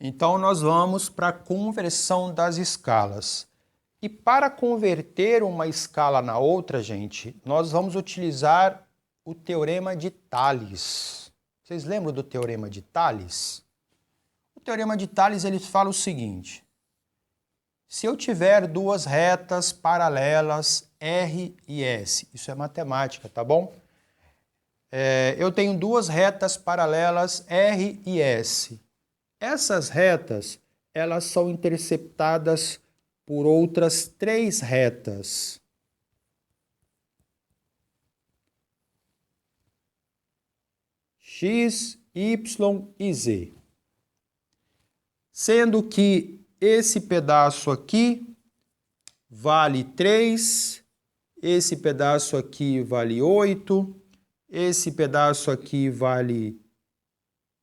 Então, nós vamos para a conversão das escalas. E para converter uma escala na outra, gente, nós vamos utilizar o Teorema de Tales. Vocês lembram do Teorema de Tales? O Teorema de Tales ele fala o seguinte: se eu tiver duas retas paralelas R e S, isso é matemática, tá bom? Eu tenho duas retas paralelas R e S. Essas retas, elas são interceptadas por outras três retas. X, Y e Z. Sendo que esse pedaço aqui vale 3, esse pedaço aqui vale 8, esse pedaço aqui vale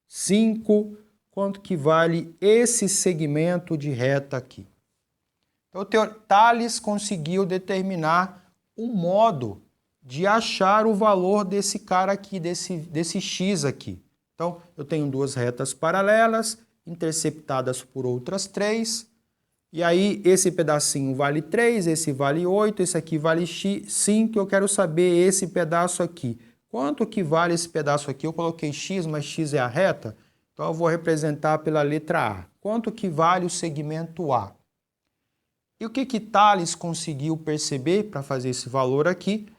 5, quanto que vale esse segmento de reta aqui. Então, Tales conseguiu determinar um modo de achar o valor desse cara aqui, desse x aqui. Então, eu tenho duas retas paralelas, interceptadas por outras três, e aí esse pedacinho vale 3, esse vale 8, esse aqui vale 5, eu quero saber esse pedaço aqui. Quanto que vale esse pedaço aqui? Eu coloquei x, mas x é a reta, então eu vou representar pela letra A. Quanto que vale o segmento A? E o que Tales conseguiu perceber para fazer esse valor aqui?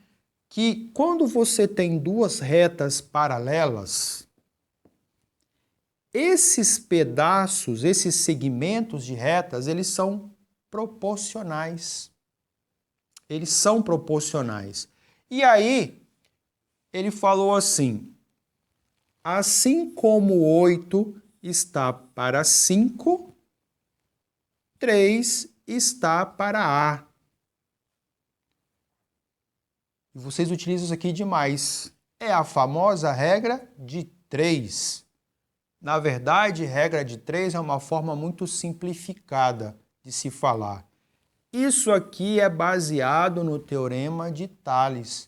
Que quando você tem duas retas paralelas, esses pedaços, esses segmentos de retas, eles são proporcionais. Eles são proporcionais. E aí, ele falou assim: assim como 8 está para 5, 3 está para A. E vocês utilizam isso aqui demais. É a famosa regra de 3. Na verdade, regra de 3 é uma forma muito simplificada de se falar. Isso aqui é baseado no Teorema de Tales,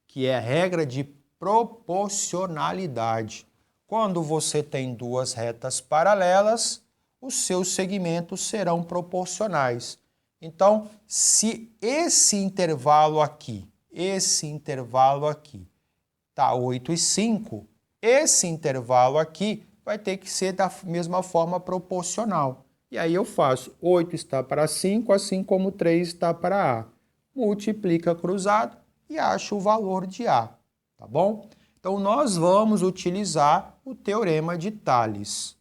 que é a regra de proporcionalidade. Quando você tem duas retas paralelas, os seus segmentos serão proporcionais. Então, se esse intervalo aqui está 8 e 5, esse intervalo aqui vai ter que ser da mesma forma proporcional. E aí eu faço 8 está para 5, assim como 3 está para A. Multiplica cruzado e acho o valor de A, tá bom? Então, nós vamos utilizar o Teorema de Tales.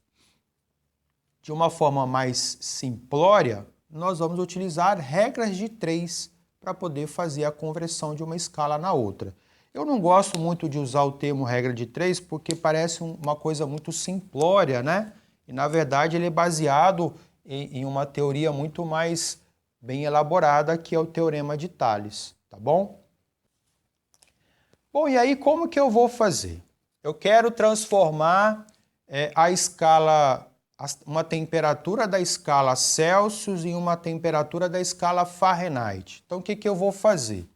De uma forma mais simplória, nós vamos utilizar regras de 3 para poder fazer a conversão de uma escala na outra. Eu não gosto muito de usar o termo regra de 3 porque parece uma coisa muito simplória, né? E, na verdade, ele é baseado em uma teoria muito mais bem elaborada, que é o Teorema de Tales, tá bom? Bom, e aí como que eu vou fazer? Eu quero transformar a escala, uma temperatura da escala Celsius em uma temperatura da escala Fahrenheit. Então, o que que eu vou fazer?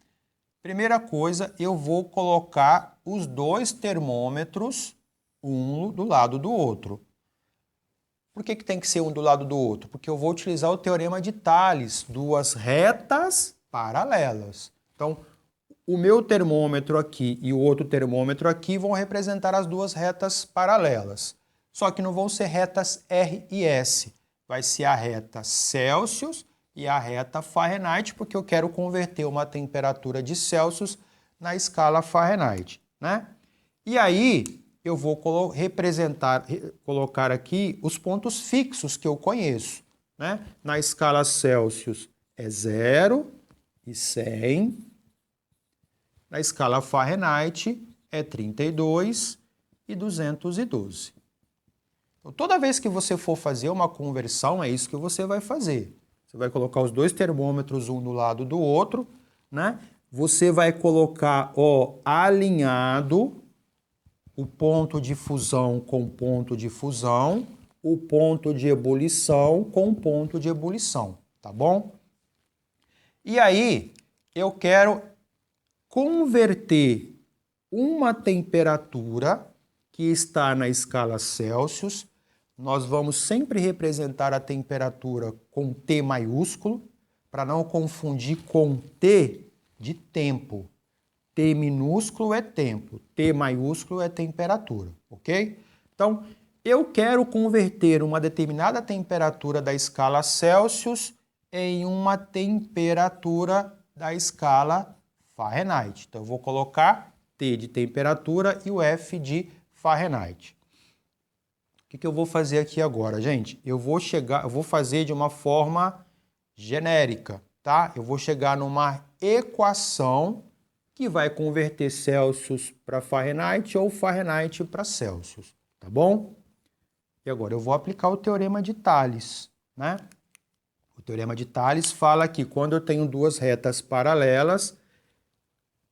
Primeira coisa, eu vou colocar os dois termômetros, um do lado do outro. Por que que tem que ser um do lado do outro? Porque eu vou utilizar o Teorema de Tales, duas retas paralelas. Então, o meu termômetro aqui e o outro termômetro aqui vão representar as duas retas paralelas. Só que não vão ser retas R e S. Vai ser a reta Celsius e a reta Fahrenheit, porque eu quero converter uma temperatura de Celsius na escala Fahrenheit, né? E aí eu vou colocar aqui os pontos fixos que eu conheço, né? Na escala Celsius é 0 e 100. Na escala Fahrenheit é 32 e 212. Então, toda vez que você for fazer uma conversão, é isso que você vai fazer. Você vai colocar os dois termômetros um do lado do outro, né? Você vai colocar, alinhado o ponto de fusão com ponto de fusão, o ponto de ebulição com ponto de ebulição, tá bom? E aí, eu quero converter uma temperatura que está na escala Celsius nós vamos sempre representar a temperatura com T maiúsculo, para não confundir com T de tempo. T minúsculo é tempo, T maiúsculo é temperatura, ok? Então, eu quero converter uma determinada temperatura da escala Celsius em uma temperatura da escala Fahrenheit. Então, eu vou colocar T de temperatura e o F de Fahrenheit. O que eu vou fazer aqui agora, gente? Eu vou fazer de uma forma genérica, tá? Eu vou chegar numa equação que vai converter Celsius para Fahrenheit ou Fahrenheit para Celsius, tá bom? E agora eu vou aplicar o teorema de Thales, né? O teorema de Thales fala que quando eu tenho duas retas paralelas,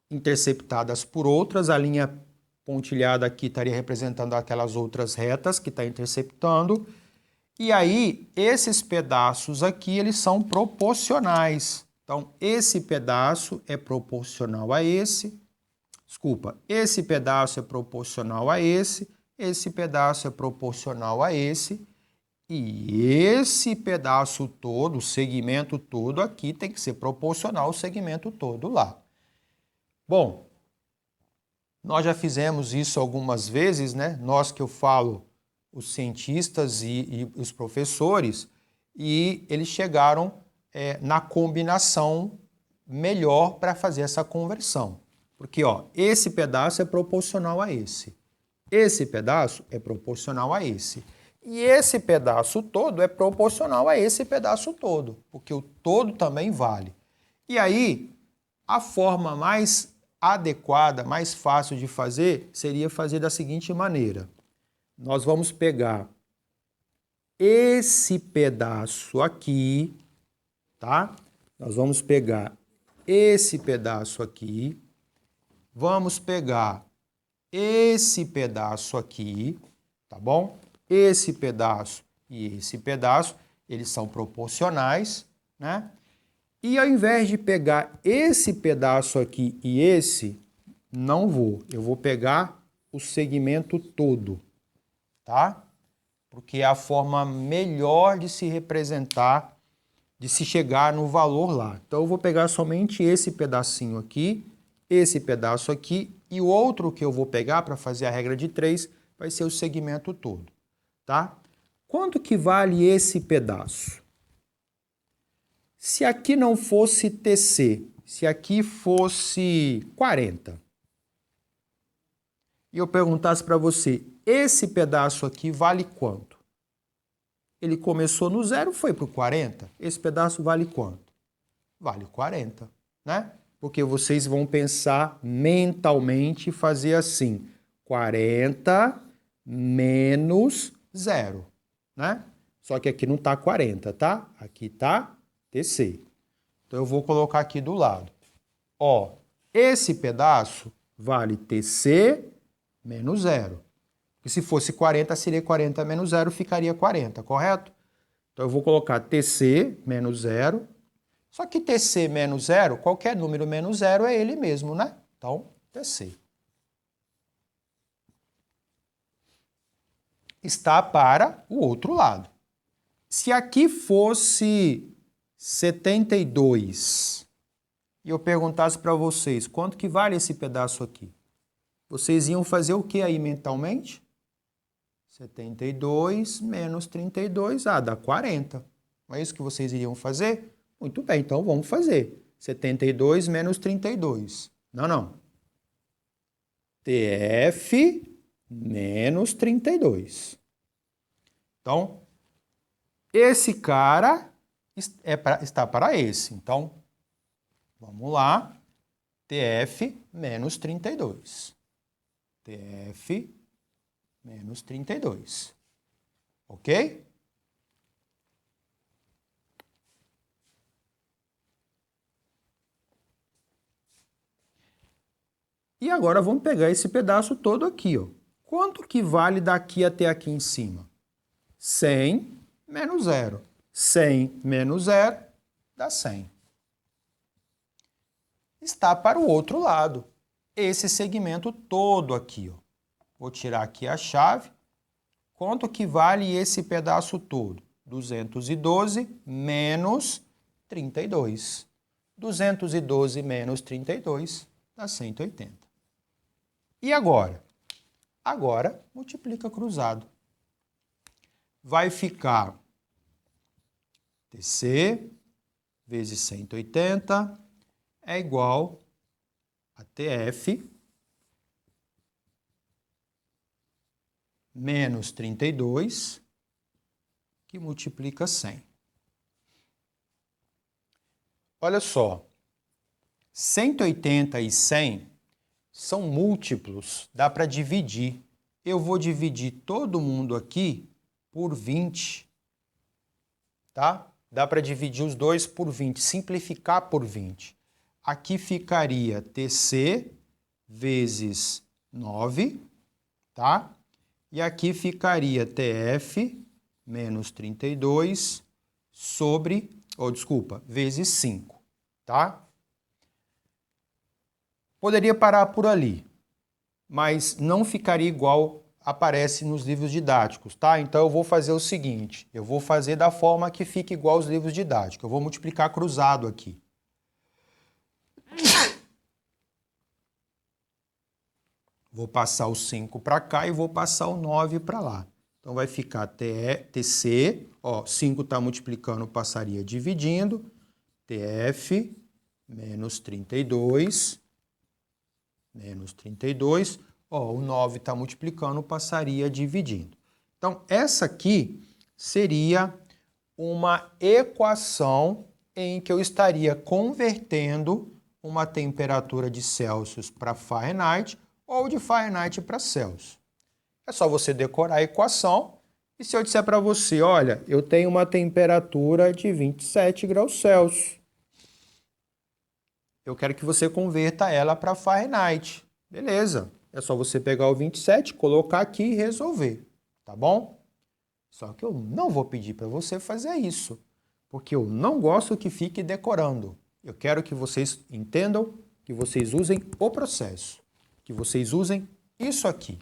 interceptadas por outras, a linha pontilhada aqui estaria representando aquelas outras retas que está interceptando, e aí esses pedaços aqui, eles são proporcionais. Então, esse pedaço é proporcional a esse pedaço é proporcional a esse pedaço é proporcional a esse, e esse pedaço todo, o segmento todo aqui, tem que ser proporcional ao segmento todo lá. Bom, nós já fizemos isso algumas vezes, né? Nós que eu falo, os cientistas e os professores, e eles chegaram na combinação melhor para fazer essa conversão. Porque ó, esse pedaço é proporcional a esse pedaço é proporcional a esse. E esse pedaço todo é proporcional a esse pedaço todo, porque o todo também vale. E aí, a forma mais adequada, mais fácil de fazer, seria fazer da seguinte maneira. Nós vamos pegar esse pedaço aqui, tá? Nós vamos pegar esse pedaço aqui, vamos pegar esse pedaço aqui, tá bom? Esse pedaço e esse pedaço, eles são proporcionais, né? E ao invés de pegar esse pedaço aqui e esse, não vou. Eu vou pegar o segmento todo, tá? Porque é a forma melhor de se representar, de se chegar no valor lá. Então, eu vou pegar somente esse pedacinho aqui, esse pedaço aqui, e o outro que eu vou pegar para fazer a regra de 3 vai ser o segmento todo, tá? Quanto que vale esse pedaço? Se aqui não fosse TC, se aqui fosse 40, e eu perguntasse para você, esse pedaço aqui vale quanto? Ele começou no 0, foi para o 40. Esse pedaço vale quanto? Vale 40, né? Porque vocês vão pensar mentalmente e fazer assim, 40 menos 0, né? Só que aqui não está 40, tá? Aqui está TC. Então, eu vou colocar aqui do lado. Ó, esse pedaço vale TC menos 0. Porque se fosse 40, seria 40 menos 0, ficaria 40, correto? Então, eu vou colocar TC menos 0. Só que TC menos 0, qualquer número menos 0 é ele mesmo, né? Então, TC. Está para o outro lado. Se aqui fosse 72 e eu perguntasse para vocês quanto que vale esse pedaço aqui, vocês iam fazer o que aí mentalmente? 72 menos 32, dá 40. Não é isso que vocês iriam fazer? Muito bem, então vamos fazer. 72 menos 32. Não. TF menos 32. Então, esse cara está para esse. Então, vamos lá. TF menos 32. TF menos 32. Ok? E agora vamos pegar esse pedaço todo aqui, ó. Quanto que vale daqui até aqui em cima? 100 menos 0. 100 menos 0 dá 100. Está para o outro lado. Esse segmento todo aqui, ó. Vou tirar aqui a chave, Quanto que vale esse pedaço todo? 212 menos 32. 212 menos 32 dá 180. E agora? Agora, multiplica cruzado. Vai ficar TC vezes 180 é igual a TF menos 32, que multiplica 100. Olha só, 180 e 100 são múltiplos, dá para dividir. Eu vou dividir todo mundo aqui por 20, tá? Dá para dividir os dois por 20, simplificar por 20. Aqui ficaria TC vezes 9, tá? E aqui ficaria TF menos 32 sobre, vezes 5, tá? Poderia parar por ali, mas não ficaria igual aparece nos livros didáticos, tá? Então eu vou fazer o seguinte, eu vou fazer da forma que fique igual aos livros didáticos. Eu vou multiplicar cruzado aqui. Vou passar o 5 para cá e vou passar o 9 para lá. Então vai ficar TC, ó, 5 está multiplicando, passaria dividindo, TF menos 32, ó, o 9 está multiplicando, passaria dividindo. Então, essa aqui seria uma equação em que eu estaria convertendo uma temperatura de Celsius para Fahrenheit ou de Fahrenheit para Celsius. É só você decorar a equação e se eu disser para você, olha, eu tenho uma temperatura de 27 graus Celsius. Eu quero que você converta ela para Fahrenheit. Beleza, é só você pegar o 27, colocar aqui e resolver, tá bom? Só que eu não vou pedir para você fazer isso, porque eu não gosto que fique decorando. Eu quero que vocês entendam, que vocês usem o processo, que vocês usem isso aqui.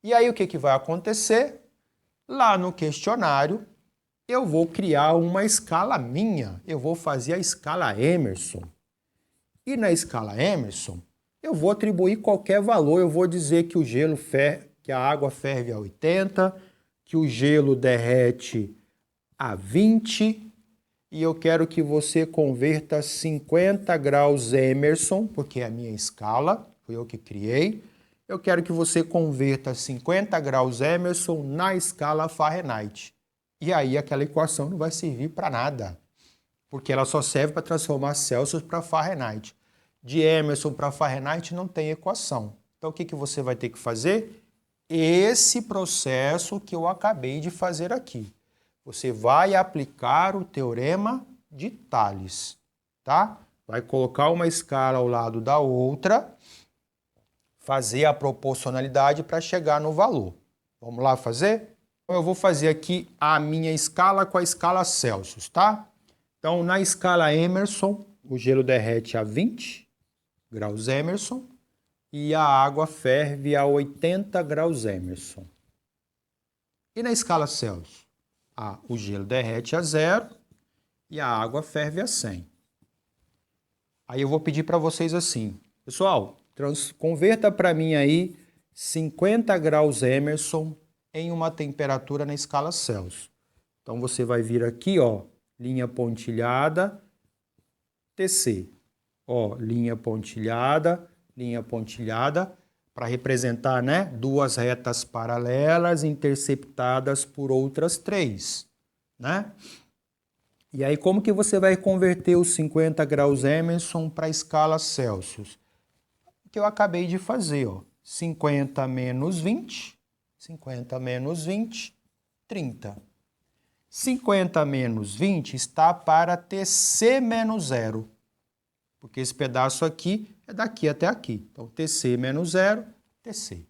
E aí o que vai acontecer? Lá no questionário, eu vou criar uma escala minha, eu vou fazer a escala Emerson. E na escala Emerson, eu vou atribuir qualquer valor, eu vou dizer que o gelo que a água ferve a 80, que o gelo derrete a 20, e eu quero que você converta 50 graus Emerson, porque é a minha escala, fui eu que criei. Eu quero que você converta 50 graus Emerson na escala Fahrenheit. E aí aquela equação não vai servir para nada, porque ela só serve para transformar Celsius para Fahrenheit. De Emerson para Fahrenheit não tem equação. Então o que você vai ter que fazer? Esse processo que eu acabei de fazer aqui. Você vai aplicar o teorema de Thales, tá? Vai colocar uma escala ao lado da outra, fazer a proporcionalidade para chegar no valor. Vamos lá fazer? Eu vou fazer aqui a minha escala com a escala Celsius, tá? Então, na escala Emerson, o gelo derrete a 20 graus Emerson e a água ferve a 80 graus Emerson. E na escala Celsius? O gelo derrete a 0 e a água ferve a 100. Aí eu vou pedir para vocês assim, pessoal, converta para mim aí 50 graus Emerson em uma temperatura na escala Celsius. Então você vai vir aqui, ó, linha pontilhada, TC. Ó, linha pontilhada, para representar, né, duas retas paralelas interceptadas por outras 3, né? E aí como que você vai converter os 50 graus Emerson para a escala Celsius? O que eu acabei de fazer, ó, 50 menos 20, 30. 50 menos 20 está para TC menos 0. Porque esse pedaço aqui é daqui até aqui. Então, TC menos 0, TC.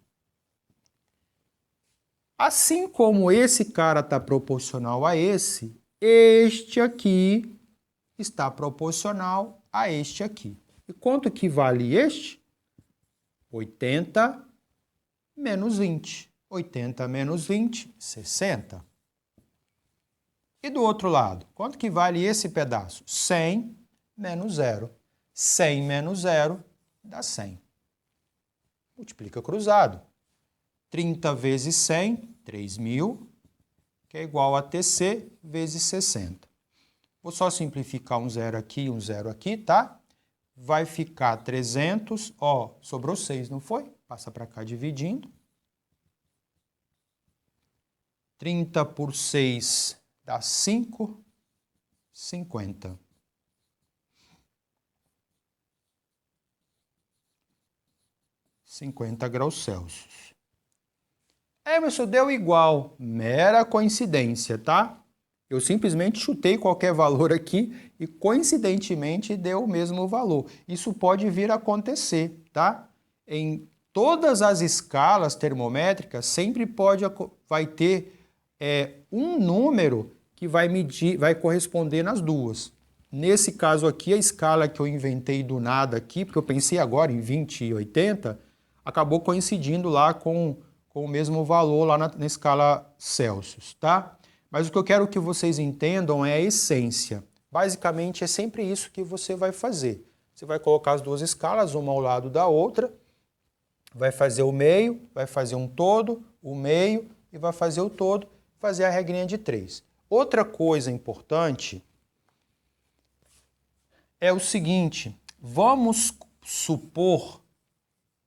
Assim como esse cara está proporcional a esse, este aqui está proporcional a este aqui. E quanto que vale este? 80 menos 20. 80 menos 20, 60. E do outro lado, quanto que vale esse pedaço? 100 menos 0. 100 menos 0 dá 100. Multiplica cruzado. 30 vezes 100, 3.000, que é igual a TC vezes 60. Vou só simplificar um zero aqui e um zero aqui, tá? Vai ficar 300, ó, sobrou 6, não foi? Passa para cá dividindo. 30 por 6 dá 5, 50. °C. Emerson, deu igual. Mera coincidência, tá? Eu simplesmente chutei qualquer valor aqui e coincidentemente deu o mesmo valor. Isso pode vir a acontecer, tá? Em todas as escalas termométricas sempre vai ter um número que vai medir, vai corresponder nas duas. Nesse caso aqui, a escala que eu inventei do nada aqui, porque eu pensei agora em 20 e 80, acabou coincidindo lá com o mesmo valor lá na escala Celsius, tá? Mas o que eu quero que vocês entendam é a essência. Basicamente, é sempre isso que você vai fazer. Você vai colocar as duas escalas, uma ao lado da outra, vai fazer o meio, vai fazer um todo, o meio e vai fazer o todo, fazer a regrinha de 3. Outra coisa importante é o seguinte, vamos supor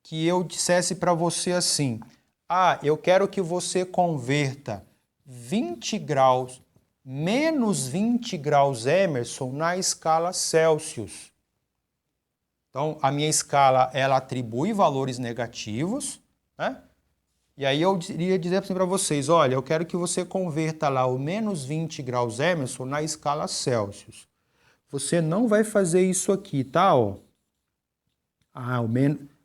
que eu dissesse para você assim, eu quero que você converta 20 graus, menos 20 graus Emerson na escala Celsius. Então, a minha escala, ela atribui valores negativos, né? E aí eu iria dizer assim para vocês, olha, eu quero que você converta lá o menos 20 graus Emerson na escala Celsius. Você não vai fazer isso aqui, tá? Ó.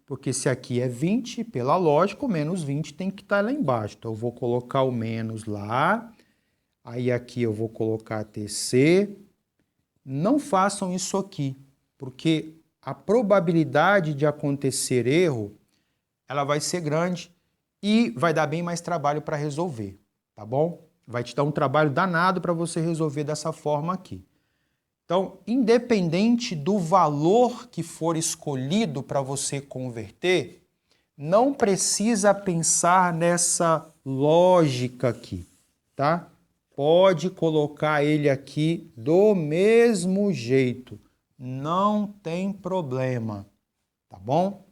Porque se aqui é 20, pela lógica, o menos 20 tem que estar lá embaixo. Então, eu vou colocar o menos lá. Aí aqui eu vou colocar TC. Não façam isso aqui, porque a probabilidade de acontecer erro, ela vai ser grande e vai dar bem mais trabalho para resolver, tá bom? Vai te dar um trabalho danado para você resolver dessa forma aqui. Então, independente do valor que for escolhido para você converter, não precisa pensar nessa lógica aqui, tá? Pode colocar ele aqui do mesmo jeito, não tem problema, tá bom?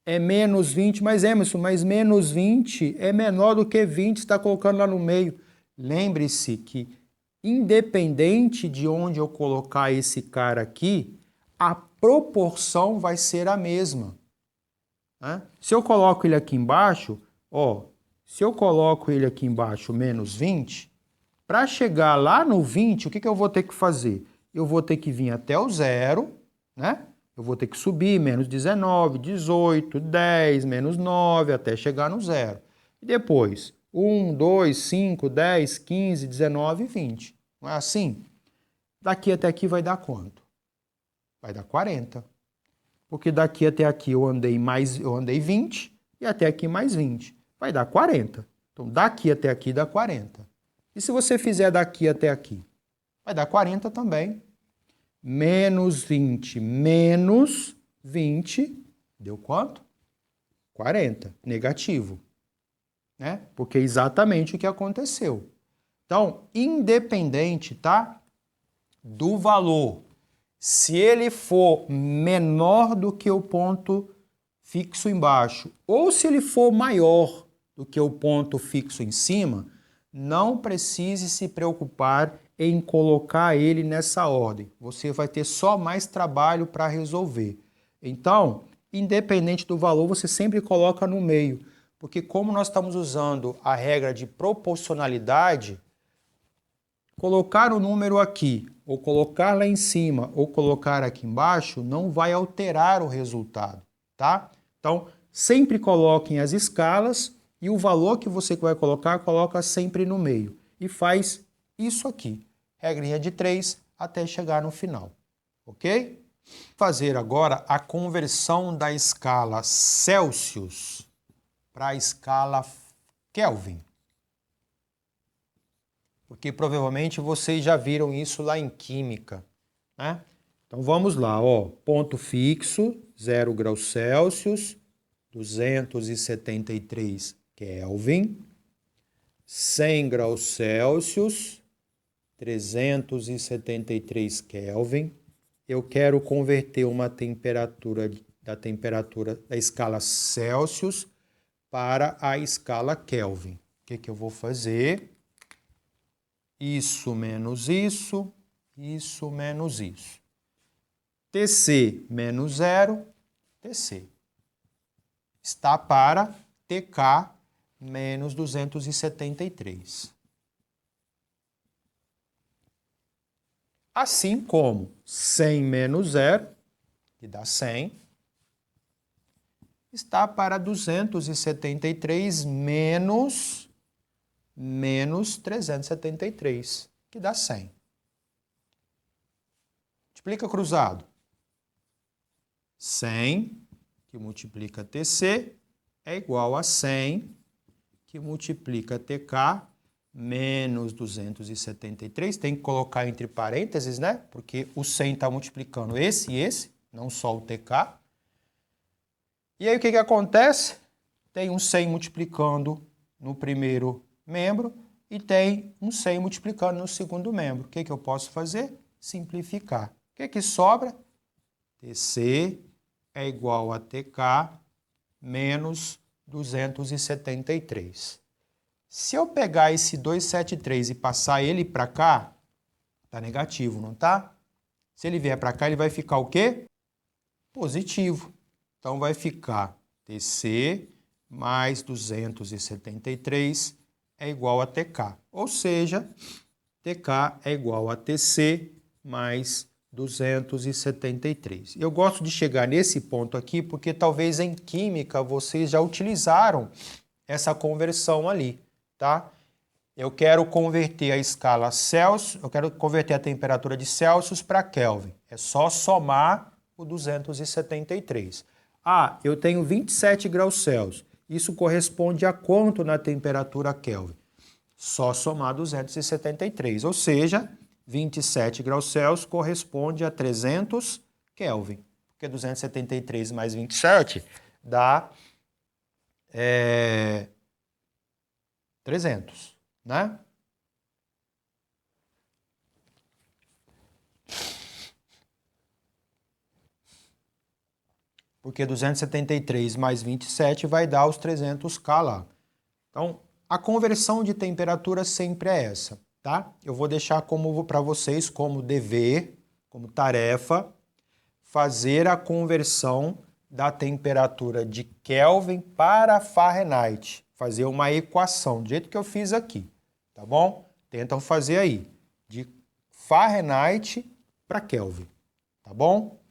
É menos 20, mas Emerson, mas menos 20 é menor do que 20, está colocando lá no meio. Lembre-se que, independente de onde eu colocar esse cara aqui, a proporção vai ser a mesma. Né? Se eu coloco ele aqui embaixo, ó, se eu coloco ele aqui embaixo menos 20, para chegar lá no 20, o que eu vou ter que fazer? Eu vou ter que vir até o zero, né? Eu vou ter que subir menos 19, 18, 10, menos 9, até chegar no zero. E depois, 1, 2, 5, 10, 15, 19 e 20. Não é assim? Daqui até aqui vai dar quanto? Vai dar 40. Porque daqui até aqui eu andei 20 e até aqui mais 20. Vai dar 40. Então, daqui até aqui dá 40. E se você fizer daqui até aqui? Vai dar 40 também. Menos 20 menos 20, deu quanto? 40, negativo. Né? Porque é exatamente o que aconteceu. Então, independente, tá? Do valor, se ele for menor do que o ponto fixo embaixo, ou se ele for maior do que o ponto fixo em cima, não precise se preocupar em colocar ele nessa ordem. Você vai ter só mais trabalho para resolver. Então, independente do valor, você sempre coloca no meio. Porque como nós estamos usando a regra de proporcionalidade, colocar o número aqui, ou colocar lá em cima, ou colocar aqui embaixo, não vai alterar o resultado, tá? Então, sempre coloquem as escalas e o valor que você vai colocar, coloca sempre no meio. E faz isso aqui, regrinha de 3 até chegar no final, ok? Fazer agora a conversão da escala Celsius para a escala Kelvin. Porque provavelmente vocês já viram isso lá em química, né? Então vamos lá, ó, ponto fixo, 0 graus Celsius, 273 Kelvin, 100 graus Celsius, 373 Kelvin. Eu quero converter uma temperatura da escala Celsius para a escala Kelvin. O que eu vou fazer? Isso menos isso, isso menos isso. TC menos 0, TC. Está para TK menos 273. Assim como 100 menos 0, que dá 100, está para 273 menos 373, que dá 100. Multiplica cruzado. 100, que multiplica TC, é igual a 100, que multiplica TK, menos 273. Tem que colocar entre parênteses, né? Porque o 100 está multiplicando esse e esse, não só o TK. E aí o que acontece? Tem um 100 multiplicando no primeiro membro e tem um 100 multiplicando no segundo membro. O que eu posso fazer? Simplificar. O que sobra? TC é igual a TK menos 273. Se eu pegar esse 273 e passar ele para cá, tá negativo, não tá? Se ele vier para cá, ele vai ficar o quê? Positivo. Então vai ficar TC mais 273 é igual a TK. Ou seja, TK é igual a TC mais 273. Eu gosto de chegar nesse ponto aqui porque talvez em química vocês já utilizaram essa conversão ali, tá? Eu quero converter a escala Celsius, eu quero converter a temperatura de Celsius para Kelvin. É só somar o 273. Ah, eu tenho 27 graus Celsius. Isso corresponde a quanto na temperatura Kelvin? Só somar 273, ou seja, 27 graus Celsius corresponde a 300 Kelvin. Porque 273 mais 27 dá 300, né? Porque 273 mais 27 vai dar os 300K lá. Então, a conversão de temperatura sempre é essa, tá? Eu vou deixar para vocês como dever, como tarefa, fazer a conversão da temperatura de Kelvin para Fahrenheit. Fazer uma equação, do jeito que eu fiz aqui, tá bom? Tentam fazer aí, de Fahrenheit para Kelvin, tá bom?